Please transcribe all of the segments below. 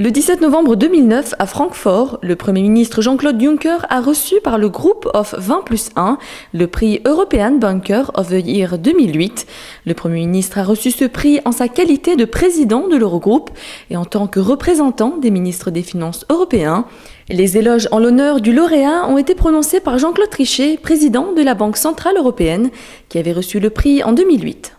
Le 17 novembre 2009, à Francfort, le Premier ministre Jean-Claude Juncker a reçu par le Group of 20+1 le prix European Banker of the Year 2008. Le Premier ministre a reçu ce prix en sa qualité de président de l'Eurogroupe et en tant que représentant des ministres des Finances européens. Les éloges en l'honneur du lauréat ont été prononcés par Jean-Claude Trichet, président de la Banque centrale européenne, qui avait reçu le prix en 2008.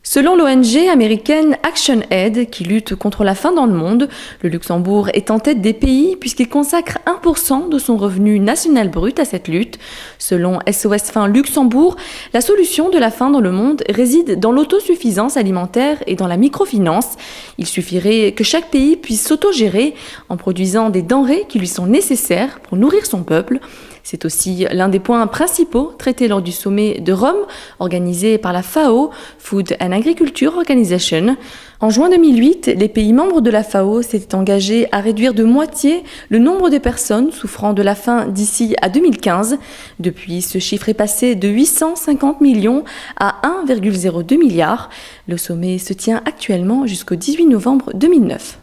Selon l'ONG américaine ActionAid, qui lutte contre la faim dans le monde, le Luxembourg est en tête des pays puisqu'il consacre 1% de son revenu national brut à cette lutte. Selon SOS Faim Luxembourg, la solution de la faim dans le monde réside dans l'autosuffisance alimentaire et dans la microfinance. Il suffirait que chaque pays puisse s'autogérer en produisant des denrées qui lui sont nécessaires pour nourrir son peuple. C'est aussi l'un des points principaux traités lors du sommet de Rome, organisé par la FAO, Food and Agriculture Organization. En juin 2008, les pays membres de la FAO s'étaient engagés à réduire de moitié le nombre de personnes souffrant de la faim d'ici à 2015. Depuis, ce chiffre est passé de 850 millions à 1,02 milliard. Le sommet se tient actuellement jusqu'au 18 novembre 2009.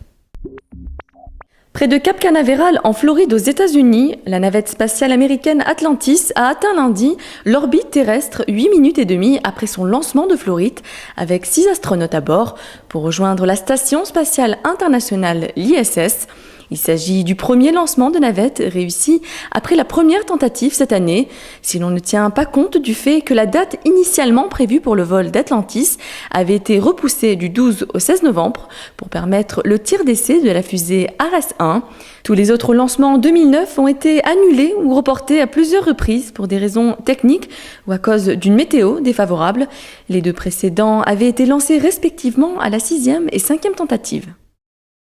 Près de Cap Canaveral, en Floride, aux États-Unis, la navette spatiale américaine Atlantis a atteint lundi l'orbite terrestre 8 minutes et demie après son lancement de Floride, avec 6 astronautes à bord, pour rejoindre la Station spatiale internationale, l'ISS. Il s'agit du premier lancement de navette réussi après la première tentative cette année, si l'on ne tient pas compte du fait que la date initialement prévue pour le vol d'Atlantis avait été repoussée du 12 au 16 novembre pour permettre le tir d'essai de la fusée Ares-1. Tous les autres lancements en 2009 ont été annulés ou reportés à plusieurs reprises pour des raisons techniques ou à cause d'une météo défavorable. Les deux précédents avaient été lancés respectivement à la 6e et 5e tentative.